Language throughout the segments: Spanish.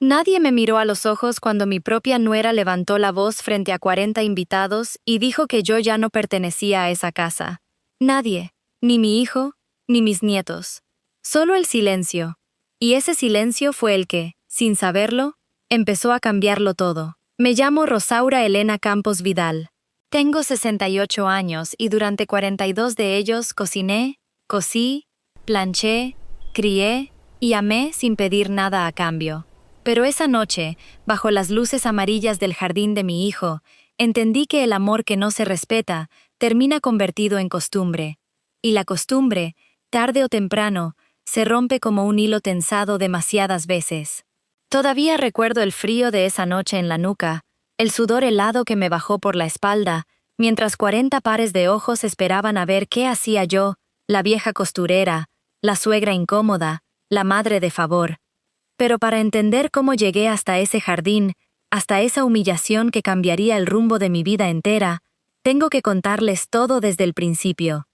Nadie me miró a los ojos cuando mi propia nuera levantó la voz frente a 40 invitados y dijo que yo ya no pertenecía a esa casa. Nadie, ni mi hijo, ni mis nietos. Solo el silencio. Y ese silencio fue el que, sin saberlo, empezó a cambiarlo todo. Me llamo Rosaura Elena Campos Vidal. Tengo 68 años y durante 42 de ellos cociné, cosí, planché, crié y amé sin pedir nada a cambio. Pero esa noche, bajo las luces amarillas del jardín de mi hijo, entendí que el amor que no se respeta termina convertido en costumbre. Y la costumbre, tarde o temprano, se rompe como un hilo tensado demasiadas veces. Todavía recuerdo el frío de esa noche en la nuca, el sudor helado que me bajó por la espalda, mientras 40 pares de ojos esperaban a ver qué hacía yo, la vieja costurera, la suegra incómoda, la madre de favor. Pero para entender cómo llegué hasta ese jardín, hasta esa humillación que cambiaría el rumbo de mi vida entera, tengo que contarles todo desde el principio.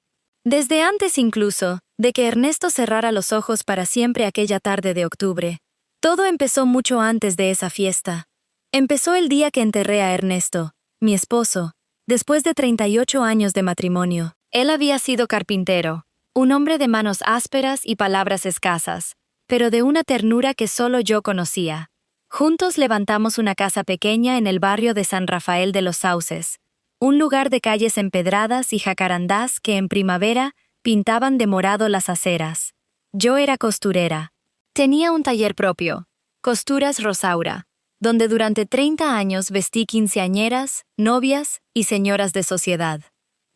Desde antes incluso, de que Ernesto cerrara los ojos para siempre aquella tarde de octubre. Todo empezó mucho antes de esa fiesta. Empezó el día que enterré a Ernesto, mi esposo, después de 38 años de matrimonio. Él había sido carpintero, un hombre de manos ásperas y palabras escasas, pero de una ternura que solo yo conocía. Juntos levantamos una casa pequeña en el barrio de San Rafael de los Sauces, un lugar de calles empedradas y jacarandás que en primavera pintaban de morado las aceras. Yo era costurera. Tenía un taller propio, Costuras Rosaura, donde durante 30 años vestí quinceañeras, novias y señoras de sociedad.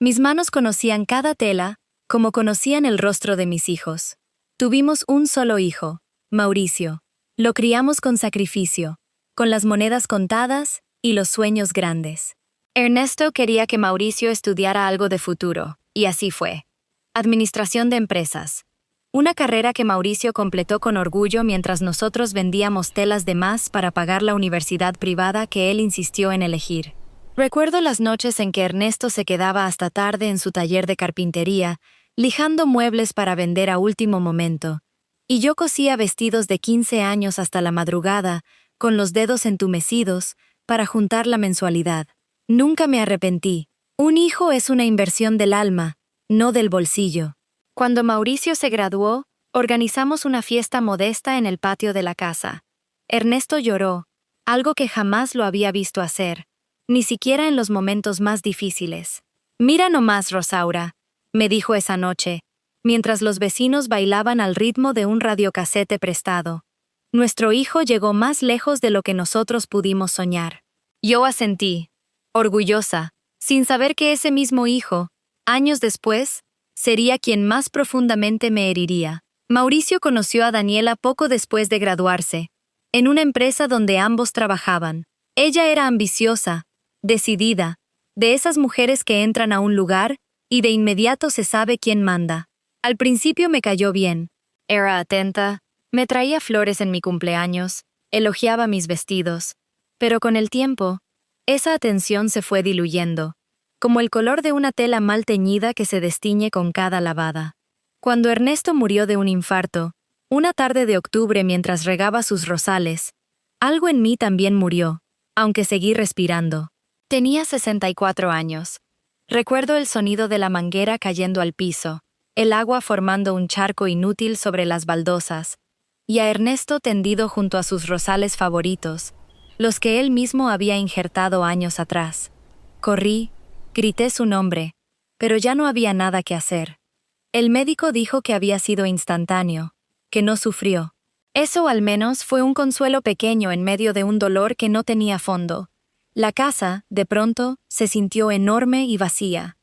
Mis manos conocían cada tela, como conocían el rostro de mis hijos. Tuvimos un solo hijo, Mauricio. Lo criamos con sacrificio, con las monedas contadas y los sueños grandes. Ernesto quería que Mauricio estudiara algo de futuro, y así fue. Administración de empresas. Una carrera que Mauricio completó con orgullo mientras nosotros vendíamos telas de más para pagar la universidad privada que él insistió en elegir. Recuerdo las noches en que Ernesto se quedaba hasta tarde en su taller de carpintería, lijando muebles para vender a último momento, y yo cosía vestidos de 15 años hasta la madrugada, con los dedos entumecidos, para juntar la mensualidad. Nunca me arrepentí. Un hijo es una inversión del alma, no del bolsillo. Cuando Mauricio se graduó, organizamos una fiesta modesta en el patio de la casa. Ernesto lloró, algo que jamás lo había visto hacer, ni siquiera en los momentos más difíciles. «Mira nomás, Rosaura», me dijo esa noche, mientras los vecinos bailaban al ritmo de un radiocasete prestado. Nuestro hijo llegó más lejos de lo que nosotros pudimos soñar. Yo asentí, orgullosa, sin saber que ese mismo hijo, años después, sería quien más profundamente me heriría. Mauricio conoció a Daniela poco después de graduarse, en una empresa donde ambos trabajaban. Ella era ambiciosa, decidida, de esas mujeres que entran a un lugar y de inmediato se sabe quién manda. Al principio me cayó bien. Era atenta, me traía flores en mi cumpleaños, elogiaba mis vestidos. Pero con el tiempo, esa atención se fue diluyendo, como el color de una tela mal teñida que se destiñe con cada lavada. Cuando Ernesto murió de un infarto, una tarde de octubre mientras regaba sus rosales, algo en mí también murió, aunque seguí respirando. Tenía 64 años. Recuerdo el sonido de la manguera cayendo al piso, el agua formando un charco inútil sobre las baldosas, y a Ernesto tendido junto a sus rosales favoritos, los que él mismo había injertado años atrás. Corrí, grité su nombre, pero ya no había nada que hacer. El médico dijo que había sido instantáneo, que no sufrió. Eso al menos fue un consuelo pequeño en medio de un dolor que no tenía fondo. La casa, de pronto, se sintió enorme y vacía.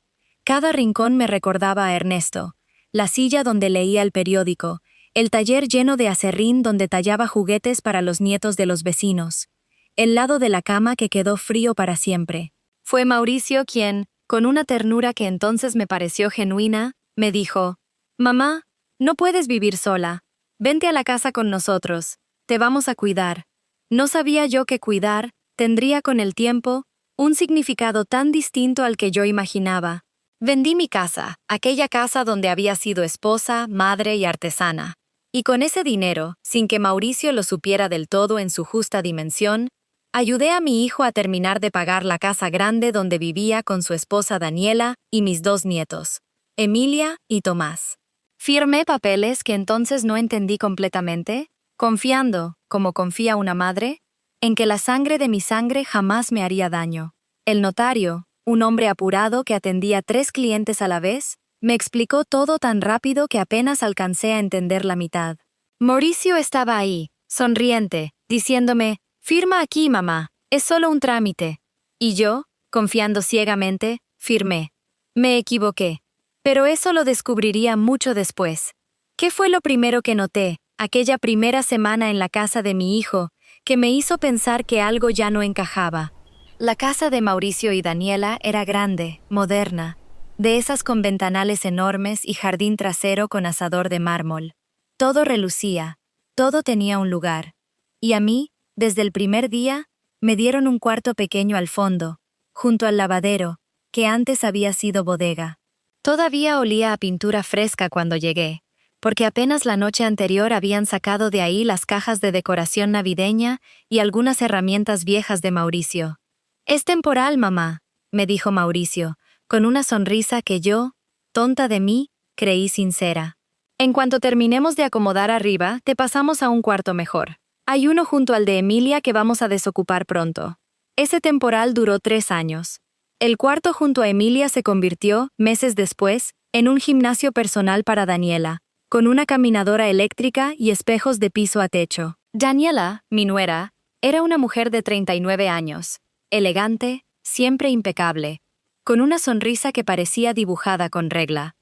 Cada rincón me recordaba a Ernesto, la silla donde leía el periódico, el taller lleno de aserrín donde tallaba juguetes para los nietos de los vecinos, el lado de la cama que quedó frío para siempre. Fue Mauricio quien, con una ternura que entonces me pareció genuina, me dijo: «Mamá, no puedes vivir sola. Vente a la casa con nosotros. Te vamos a cuidar». No sabía yo que cuidar tendría con el tiempo un significado tan distinto al que yo imaginaba. Vendí mi casa, aquella casa donde había sido esposa, madre y artesana. Y con ese dinero, sin que Mauricio lo supiera del todo en su justa dimensión, ayudé a mi hijo a terminar de pagar la casa grande donde vivía con su esposa Daniela y mis dos nietos, Emilia y Tomás. Firmé papeles que entonces no entendí completamente, confiando, como confía una madre, en que la sangre de mi sangre jamás me haría daño. El notario, un hombre apurado que atendía 3 clientes a la vez, me explicó todo tan rápido que apenas alcancé a entender la mitad. Mauricio estaba ahí, sonriente, diciéndome, «Firma aquí, mamá, es solo un trámite». Y yo, confiando ciegamente, firmé. Me equivoqué. Pero eso lo descubriría mucho después. ¿Qué fue lo primero que noté, aquella primera semana en la casa de mi hijo, que me hizo pensar que algo ya no encajaba? La casa de Mauricio y Daniela era grande, moderna, de esas con ventanales enormes y jardín trasero con asador de mármol. Todo relucía, todo tenía un lugar. Y a mí, desde el primer día, me dieron un cuarto pequeño al fondo, junto al lavadero, que antes había sido bodega. Todavía olía a pintura fresca cuando llegué, porque apenas la noche anterior habían sacado de ahí las cajas de decoración navideña y algunas herramientas viejas de Mauricio. «Es temporal, mamá», me dijo Mauricio, con una sonrisa que yo, tonta de mí, creí sincera. «En cuanto terminemos de acomodar arriba, te pasamos a un cuarto mejor. Hay uno junto al de Emilia que vamos a desocupar pronto». Ese temporal duró 3 años. El cuarto junto a Emilia se convirtió, meses después, en un gimnasio personal para Daniela, con una caminadora eléctrica y espejos de piso a techo. Daniela, mi nuera, era una mujer de 39 años, elegante, siempre impecable, con una sonrisa que parecía dibujada con regla.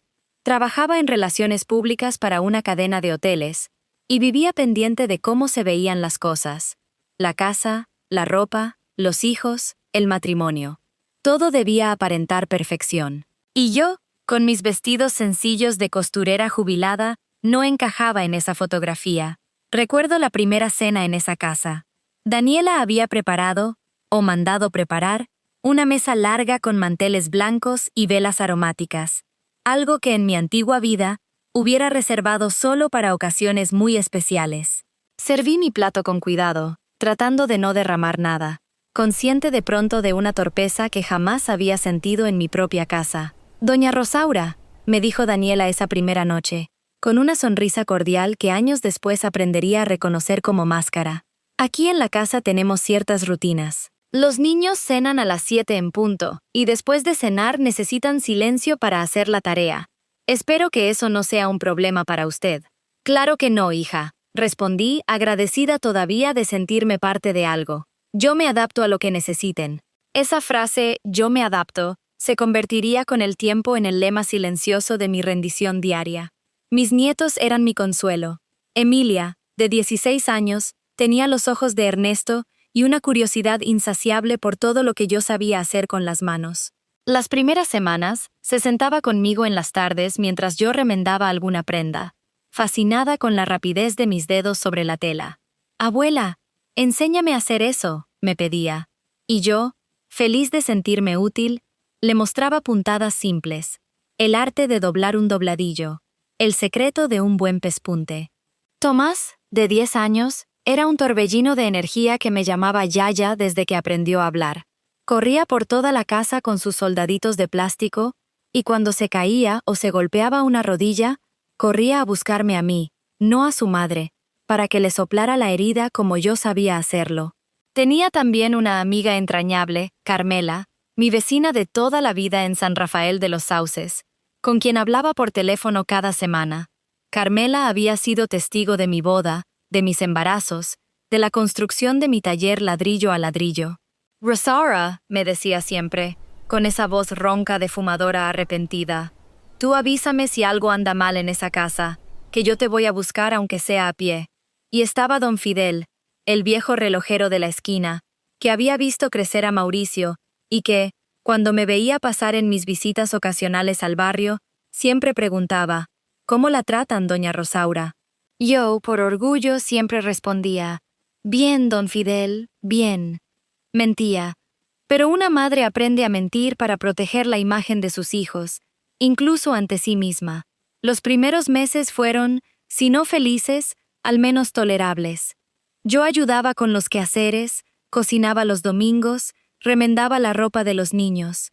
Trabajaba en relaciones públicas para una cadena de hoteles, y vivía pendiente de cómo se veían las cosas: la casa, la ropa, los hijos, el matrimonio. Todo debía aparentar perfección. Y yo, con mis vestidos sencillos de costurera jubilada, no encajaba en esa fotografía. Recuerdo la primera cena en esa casa. Daniela había preparado, o mandado preparar, una mesa larga con manteles blancos y velas aromáticas, algo que en mi antigua vida hubiera reservado solo para ocasiones muy especiales. Serví mi plato con cuidado, tratando de no derramar nada, consciente de pronto de una torpeza que jamás había sentido en mi propia casa. «Doña Rosaura», me dijo Daniela esa primera noche, con una sonrisa cordial que años después aprendería a reconocer como máscara. «Aquí en la casa tenemos ciertas rutinas. Los niños cenan a las 7 en punto, y después de cenar necesitan silencio para hacer la tarea. Espero que eso no sea un problema para usted». «Claro que no, hija», respondí, agradecida todavía de sentirme parte de algo. «Yo me adapto a lo que necesiten». Esa frase, «yo me adapto», se convertiría con el tiempo en el lema silencioso de mi rendición diaria. Mis nietos eran mi consuelo. Emilia, de 16 años, tenía los ojos de Ernesto y una curiosidad insaciable por todo lo que yo sabía hacer con las manos. Las primeras semanas, se sentaba conmigo en las tardes mientras yo remendaba alguna prenda, fascinada con la rapidez de mis dedos sobre la tela. «Abuela, enséñame a hacer eso», me pedía. Y yo, feliz de sentirme útil, le mostraba puntadas simples, el arte de doblar un dobladillo, el secreto de un buen pespunte. Tomás, de 10 años, era un torbellino de energía que me llamaba Yaya desde que aprendió a hablar. Corría por toda la casa con sus soldaditos de plástico, y cuando se caía o se golpeaba una rodilla, corría a buscarme a mí, no a su madre, para que le soplara la herida como yo sabía hacerlo. Tenía también una amiga entrañable, Carmela, mi vecina de toda la vida en San Rafael de los Sauces, con quien hablaba por teléfono cada semana. Carmela había sido testigo de mi boda, de mis embarazos, de la construcción de mi taller ladrillo a ladrillo. «Rosaura», me decía siempre, con esa voz ronca de fumadora arrepentida, «tú avísame si algo anda mal en esa casa, que yo te voy a buscar aunque sea a pie». Y estaba don Fidel, el viejo relojero de la esquina, que había visto crecer a Mauricio, y que, cuando me veía pasar en mis visitas ocasionales al barrio, siempre preguntaba, «¿Cómo la tratan, doña Rosaura?». Yo, por orgullo, siempre respondía, «Bien, don Fidel, bien». Mentía, pero una madre aprende a mentir para proteger la imagen de sus hijos, incluso ante sí misma. Los primeros meses fueron, Si no felices, al menos tolerables. Yo ayudaba con los quehaceres, cocinaba los domingos, remendaba la ropa de los niños.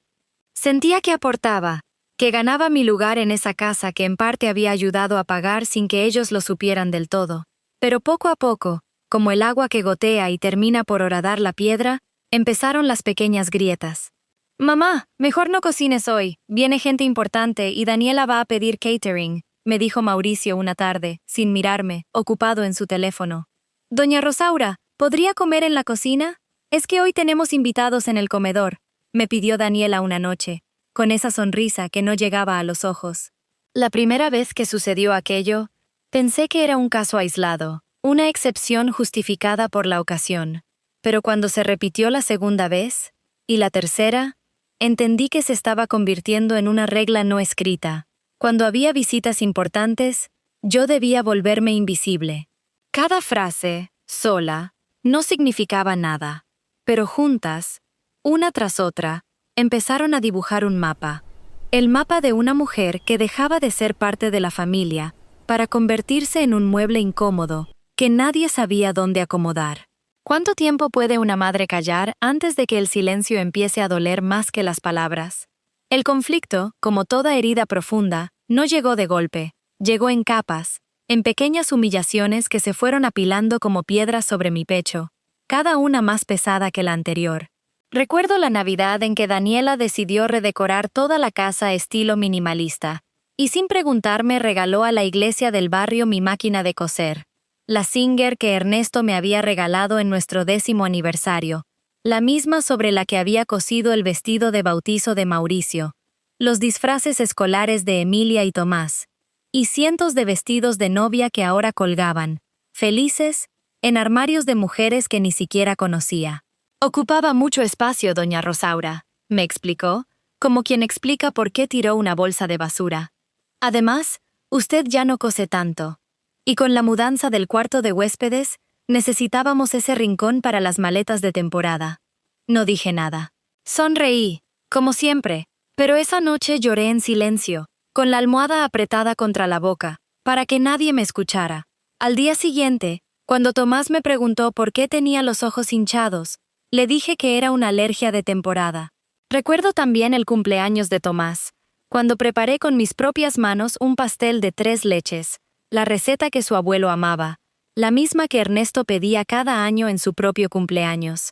Sentía que aportaba, que ganaba mi lugar en esa casa que en parte había ayudado a pagar sin que ellos lo supieran del todo. Pero poco a poco, como el agua que gotea y termina por horadar la piedra, empezaron las pequeñas grietas. «Mamá, mejor no cocines hoy, viene gente importante y Daniela va a pedir catering», me dijo Mauricio una tarde, sin mirarme, ocupado en su teléfono. «Doña Rosaura, ¿podría comer en la cocina? Es que hoy tenemos invitados en el comedor», me pidió Daniela una noche, con esa sonrisa que no llegaba a los ojos. La primera vez que sucedió aquello, pensé que era un caso aislado, una excepción justificada por la ocasión. Pero cuando se repitió la segunda vez, y la tercera, entendí que se estaba convirtiendo en una regla no escrita. Cuando había visitas importantes, yo debía volverme invisible. Cada frase, sola, no significaba nada, pero juntas, una tras otra, empezaron a dibujar un mapa. El mapa de una mujer que dejaba de ser parte de la familia para convertirse en un mueble incómodo que nadie sabía dónde acomodar. ¿Cuánto tiempo puede una madre callar antes de que el silencio empiece a doler más que las palabras? El conflicto, como toda herida profunda, no llegó de golpe, llegó en capas, en pequeñas humillaciones que se fueron apilando como piedras sobre mi pecho, cada una más pesada que la anterior. Recuerdo la Navidad en que Daniela decidió redecorar toda la casa estilo minimalista, y sin preguntarme regaló a la iglesia del barrio mi máquina de coser, la Singer que Ernesto me había regalado en nuestro 10º aniversario, la misma sobre la que había cosido el vestido de bautizo de Mauricio, los disfraces escolares de Emilia y Tomás, y cientos de vestidos de novia que ahora colgaban, felices, en armarios de mujeres que ni siquiera conocía. «Ocupaba mucho espacio, doña Rosaura», me explicó, como quien explica por qué tiró una bolsa de basura. «Además, usted ya no cose tanto. Y con la mudanza del cuarto de huéspedes, necesitábamos ese rincón para las maletas de temporada». No dije nada. Sonreí, como siempre, pero esa noche lloré en silencio, con la almohada apretada contra la boca, para que nadie me escuchara. Al día siguiente, cuando Tomás me preguntó por qué tenía los ojos hinchados, le dije que era una alergia de temporada. Recuerdo también el cumpleaños de Tomás, cuando preparé con mis propias manos un pastel de 3 leches, la receta que su abuelo amaba, la misma que Ernesto pedía cada año en su propio cumpleaños.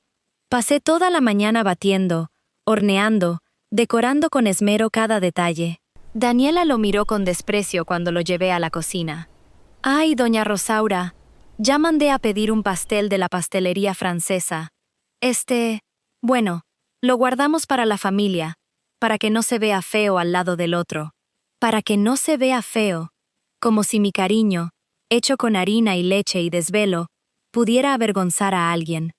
Pasé toda la mañana batiendo, horneando, decorando con esmero cada detalle. Daniela lo miró con desprecio cuando lo llevé a la cocina. «Ay, doña Rosaura, ya mandé a pedir un pastel de la pastelería francesa. Bueno, lo guardamos para la familia, para que no se vea feo al lado del otro. Para que no se vea feo, como si mi cariño, hecho con harina y leche y desvelo, pudiera avergonzar a alguien».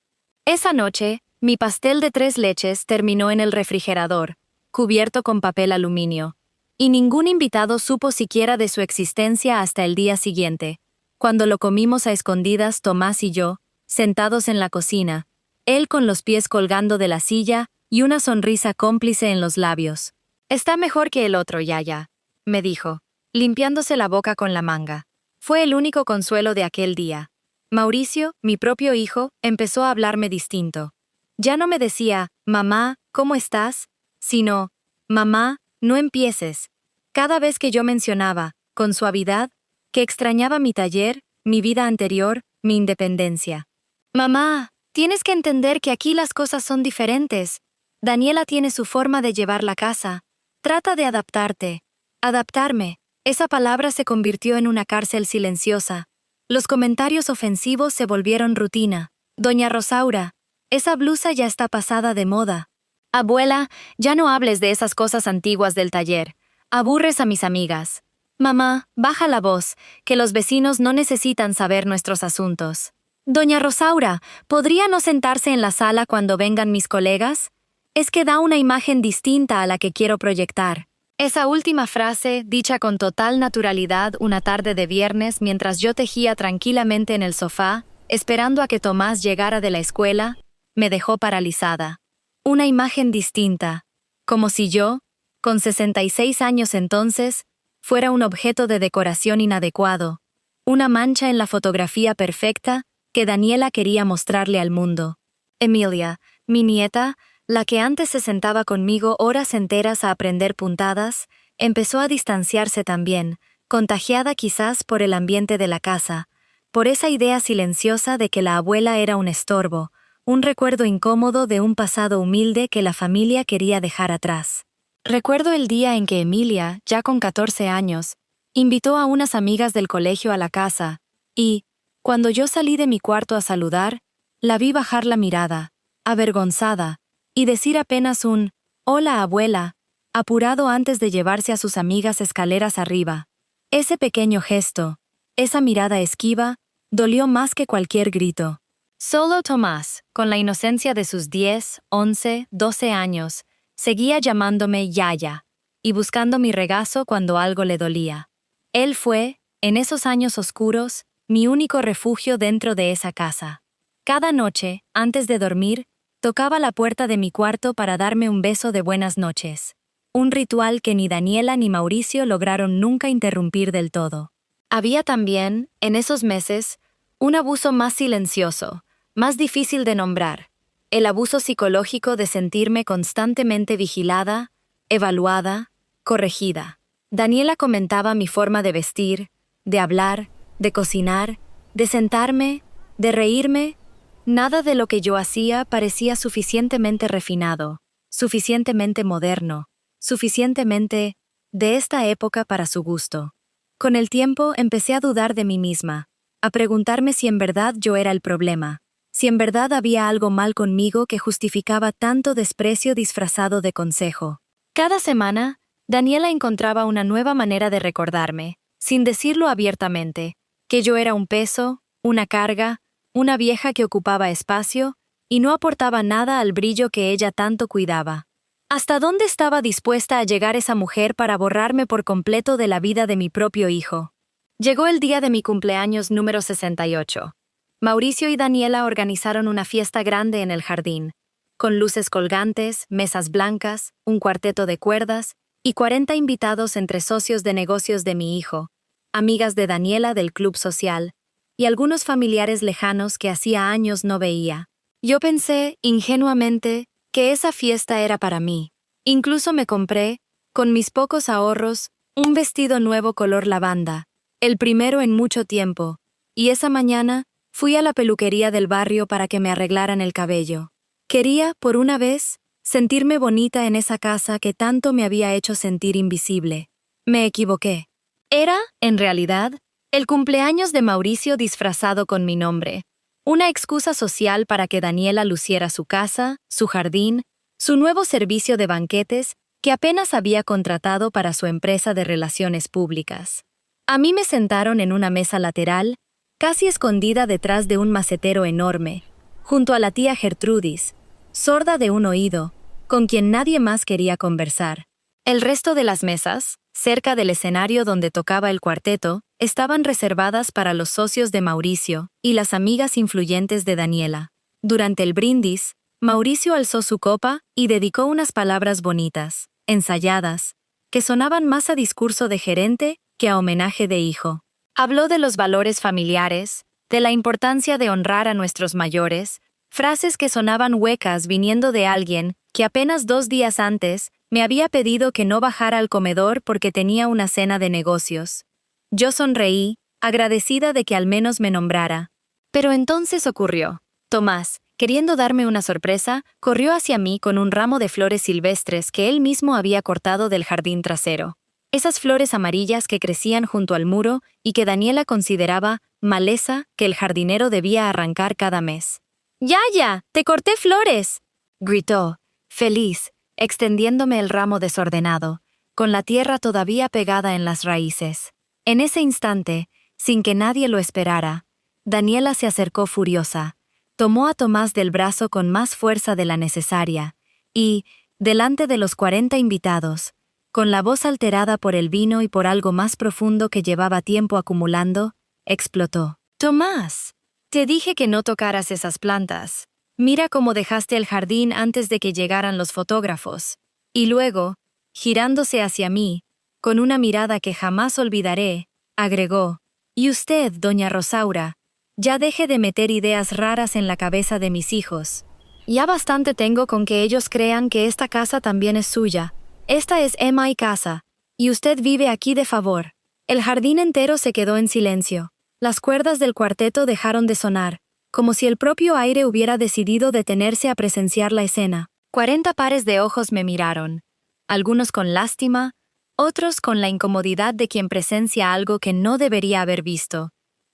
Esa noche, mi pastel de 3 leches terminó en el refrigerador, cubierto con papel aluminio, y ningún invitado supo siquiera de su existencia hasta el día siguiente, cuando lo comimos a escondidas Tomás y yo, sentados en la cocina, él con los pies colgando de la silla y una sonrisa cómplice en los labios. «Está mejor que el otro, Yaya», me dijo, limpiándose la boca con la manga. Fue el único consuelo de aquel día. Mauricio, mi propio hijo, empezó a hablarme distinto. Ya no me decía, «Mamá, ¿cómo estás?», sino, «Mamá, no empieces». Cada vez que yo mencionaba, con suavidad, que extrañaba mi taller, mi vida anterior, mi independencia. «Mamá, tienes que entender que aquí las cosas son diferentes. Daniela tiene su forma de llevar la casa. Trata de adaptarte». Adaptarme. Esa palabra se convirtió en una cárcel silenciosa. Los comentarios ofensivos se volvieron rutina. «Doña Rosaura, esa blusa ya está pasada de moda». «Abuela, ya no hables de esas cosas antiguas del taller. Aburres a mis amigas». «Mamá, baja la voz, que los vecinos no necesitan saber nuestros asuntos». «Doña Rosaura, ¿podría no sentarse en la sala cuando vengan mis colegas? Es que da una imagen distinta a la que quiero proyectar». Esa última frase, dicha con total naturalidad una tarde de viernes mientras yo tejía tranquilamente en el sofá, esperando a que Tomás llegara de la escuela, me dejó paralizada. Una imagen distinta, como si yo, con 66 años entonces, fuera un objeto de decoración inadecuado. una mancha en la fotografía perfecta que Daniela quería mostrarle al mundo. Emilia, mi nieta, la que antes se sentaba conmigo horas enteras a aprender puntadas, empezó a distanciarse también, contagiada quizás por el ambiente de la casa, por esa idea silenciosa de que la abuela era un estorbo, un recuerdo incómodo de un pasado humilde que la familia quería dejar atrás. Recuerdo el día en que Emilia, ya con 14 años, invitó a unas amigas del colegio a la casa, y, cuando yo salí de mi cuarto a saludar, la vi bajar la mirada, avergonzada, y decir apenas un «Hola, abuela», apurado antes de llevarse a sus amigas escaleras arriba. Ese pequeño gesto, esa mirada esquiva, dolió más que cualquier grito. Solo Tomás, con la inocencia de sus 10, 11, 12 años, seguía llamándome Yaya y buscando mi regazo cuando algo le dolía. Él fue, en esos años oscuros, mi único refugio dentro de esa casa. Cada noche, antes de dormir, tocaba la puerta de mi cuarto para darme un beso de buenas noches. Un ritual que ni Daniela ni Mauricio lograron nunca interrumpir del todo. Había también, en esos meses, un abuso más silencioso, más difícil de nombrar, el abuso psicológico de sentirme constantemente vigilada, evaluada, corregida. Daniela comentaba mi forma de vestir, de hablar, de cocinar, de sentarme, de reírme. Nada de lo que yo hacía parecía suficientemente refinado, suficientemente moderno, suficientemente de esta época para su gusto. Con el tiempo empecé a dudar de mí misma, a preguntarme si en verdad yo era el problema, si en verdad había algo mal conmigo que justificaba tanto desprecio disfrazado de consejo. Cada semana, Daniela encontraba una nueva manera de recordarme, sin decirlo abiertamente, que yo era un peso, una carga, una vieja que ocupaba espacio y no aportaba nada al brillo que ella tanto cuidaba. ¿Hasta dónde estaba dispuesta a llegar esa mujer para borrarme por completo de la vida de mi propio hijo? Llegó el día de mi cumpleaños número 68. Mauricio y Daniela organizaron una fiesta grande en el jardín, con luces colgantes, mesas blancas, un cuarteto de cuerdas y 40 invitados entre socios de negocios de mi hijo, amigas de Daniela del club social, y algunos familiares lejanos que hacía años no veía. Yo pensé, ingenuamente, que esa fiesta era para mí. Incluso me compré, con mis pocos ahorros, un vestido nuevo color lavanda, el primero en mucho tiempo, y esa mañana fui a la peluquería del barrio para que me arreglaran el cabello. Quería, por una vez, sentirme bonita en esa casa que tanto me había hecho sentir invisible. Me equivoqué. Era, en realidad, el cumpleaños de Mauricio disfrazado con mi nombre. Una excusa social para que Daniela luciera su casa, su jardín, su nuevo servicio de banquetes que apenas había contratado para su empresa de relaciones públicas. A mí me sentaron en una mesa lateral, casi escondida detrás de un macetero enorme, junto a la tía Gertrudis, sorda de un oído, con quien nadie más quería conversar. El resto de las mesas, cerca del escenario donde tocaba el cuarteto, estaban reservadas para los socios de Mauricio y las amigas influyentes de Daniela. Durante el brindis, Mauricio alzó su copa y dedicó unas palabras bonitas, ensayadas, que sonaban más a discurso de gerente que a homenaje de hijo. Habló de los valores familiares, de la importancia de honrar a nuestros mayores, frases que sonaban huecas viniendo de alguien que apenas 2 días antes me había pedido que no bajara al comedor porque tenía una cena de negocios. Yo sonreí, agradecida de que al menos me nombrara. Pero entonces ocurrió. Tomás, queriendo darme una sorpresa, corrió hacia mí con un ramo de flores silvestres que él mismo había cortado del jardín trasero. Esas flores amarillas que crecían junto al muro y que Daniela consideraba maleza que el jardinero debía arrancar cada mes. «¡Yaya! ¡Te corté flores!», gritó, feliz, extendiéndome el ramo desordenado, con la tierra todavía pegada en las raíces. En ese instante, sin que nadie lo esperara, Daniela se acercó furiosa, tomó a Tomás del brazo con más fuerza de la necesaria y, delante de los 40 invitados, con la voz alterada por el vino y por algo más profundo que llevaba tiempo acumulando, explotó. «Tomás, te dije que no tocaras esas plantas. Mira cómo dejaste el jardín antes de que llegaran los fotógrafos». Y luego, girándose hacia mí, con una mirada que jamás olvidaré, agregó, Y usted, doña Rosaura, ya deje de meter ideas raras en la cabeza de mis hijos. Ya bastante tengo con que ellos crean que esta casa también es suya. Esta es Emma y casa, y usted vive aquí de favor. El jardín entero se quedó en silencio. Las cuerdas del cuarteto dejaron de sonar, como si el propio aire hubiera decidido detenerse a presenciar la escena. 40 pares de ojos me miraron, algunos con lástima, otros con la incomodidad de quien presencia algo que no debería haber visto,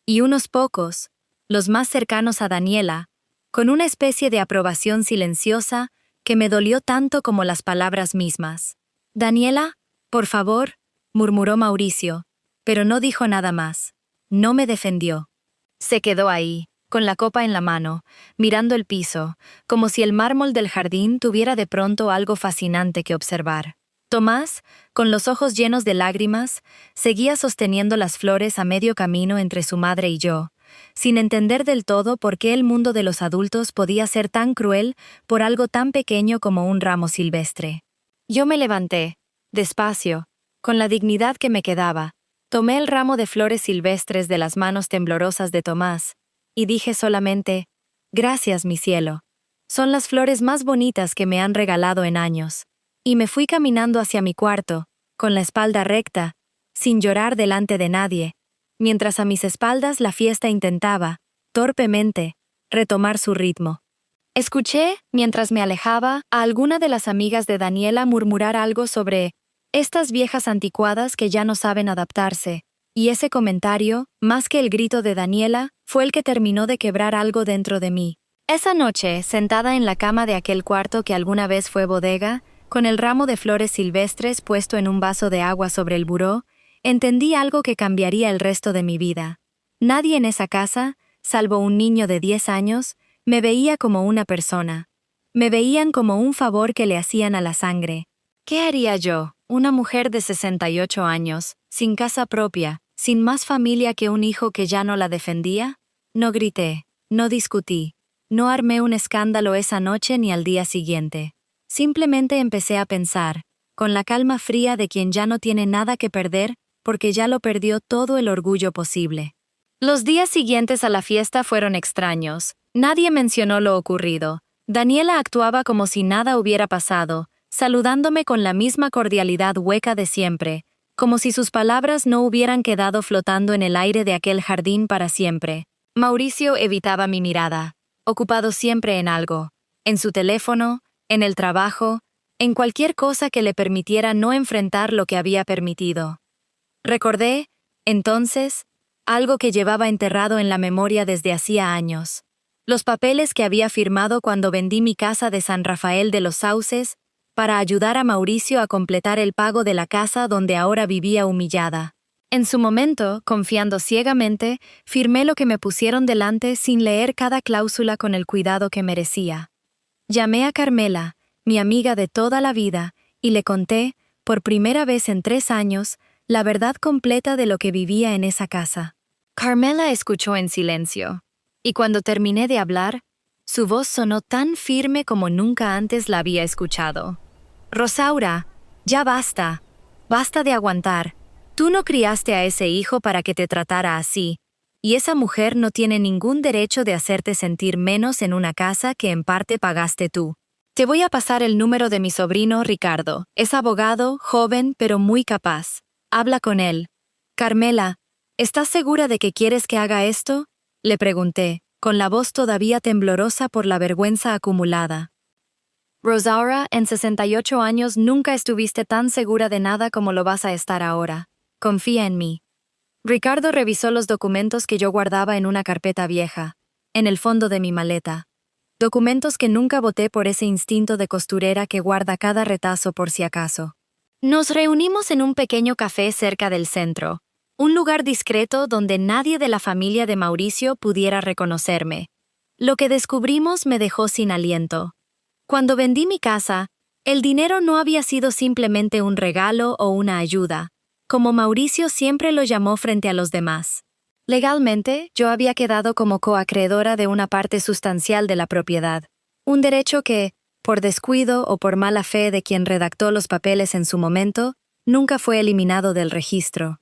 y unos pocos, los más cercanos a Daniela, con una especie de aprobación silenciosa que me dolió tanto como las palabras mismas. «Daniela, por favor», murmuró Mauricio, pero no dijo nada más. No me defendió. Se quedó ahí, con la copa en la mano, mirando el piso, como si el mármol del jardín tuviera de pronto algo fascinante que observar. Tomás, con los ojos llenos de lágrimas, seguía sosteniendo las flores a medio camino entre su madre y yo, sin entender del todo por qué el mundo de los adultos podía ser tan cruel por algo tan pequeño como un ramo silvestre. Yo me levanté, despacio, con la dignidad que me quedaba, tomé el ramo de flores silvestres de las manos temblorosas de Tomás, y dije solamente, «Gracias, mi cielo. Son las flores más bonitas que me han regalado en años». Y me fui caminando hacia mi cuarto, con la espalda recta, sin llorar delante de nadie, mientras a mis espaldas la fiesta intentaba, torpemente, retomar su ritmo. Escuché, mientras me alejaba, a alguna de las amigas de Daniela murmurar algo sobre estas viejas anticuadas que ya no saben adaptarse, y ese comentario, más que el grito de Daniela, fue el que terminó de quebrar algo dentro de mí. Esa noche, sentada en la cama de aquel cuarto que alguna vez fue bodega, con el ramo de flores silvestres puesto en un vaso de agua sobre el buró, entendí algo que cambiaría el resto de mi vida. Nadie en esa casa, salvo un niño de 10 años, me veía como una persona. Me veían como un favor que le hacían a la sangre. ¿Qué haría yo, una mujer de 68 años, sin casa propia, sin más familia que un hijo que ya no la defendía? No grité, no discutí, no armé un escándalo esa noche ni al día siguiente. Simplemente empecé a pensar, con la calma fría de quien ya no tiene nada que perder porque ya lo perdió todo el orgullo posible. Los días siguientes a la fiesta fueron extraños. Nadie mencionó lo ocurrido. Daniela actuaba como si nada hubiera pasado, saludándome con la misma cordialidad hueca de siempre, como si sus palabras no hubieran quedado flotando en el aire de aquel jardín para siempre. Mauricio evitaba mi mirada, ocupado siempre en algo, en su teléfono, en el trabajo, en cualquier cosa que le permitiera no enfrentar lo que había permitido. Recordé, entonces, algo que llevaba enterrado en la memoria desde hacía años. Los papeles que había firmado cuando vendí mi casa de San Rafael de los Sauces para ayudar a Mauricio a completar el pago de la casa donde ahora vivía humillada. En su momento, confiando ciegamente, firmé lo que me pusieron delante sin leer cada cláusula con el cuidado que merecía. Llamé a Carmela, mi amiga de toda la vida, y le conté, por primera vez en 3 años, la verdad completa de lo que vivía en esa casa. Carmela escuchó en silencio, y cuando terminé de hablar, su voz sonó tan firme como nunca antes la había escuchado. «Rosaura, ya basta. Basta de aguantar. Tú no criaste a ese hijo para que te tratara así, y esa mujer no tiene ningún derecho de hacerte sentir menos en una casa que en parte pagaste tú. Te voy a pasar el número de mi sobrino Ricardo. Es abogado, joven, pero muy capaz. Habla con él». «Carmela, ¿estás segura de que quieres que haga esto?», le pregunté, con la voz todavía temblorosa por la vergüenza acumulada. «Rosaura, en 68 años nunca estuviste tan segura de nada como lo vas a estar ahora. Confía en mí». Ricardo revisó los documentos que yo guardaba en una carpeta vieja, en el fondo de mi maleta. Documentos que nunca boté por ese instinto de costurera que guarda cada retazo por si acaso. Nos reunimos en un pequeño café cerca del centro, un lugar discreto donde nadie de la familia de Mauricio pudiera reconocerme. Lo que descubrimos me dejó sin aliento. Cuando vendí mi casa, el dinero no había sido simplemente un regalo o una ayuda, como Mauricio siempre lo llamó frente a los demás. Legalmente, yo había quedado como coacreedora de una parte sustancial de la propiedad, un derecho que, por descuido o por mala fe de quien redactó los papeles en su momento, nunca fue eliminado del registro.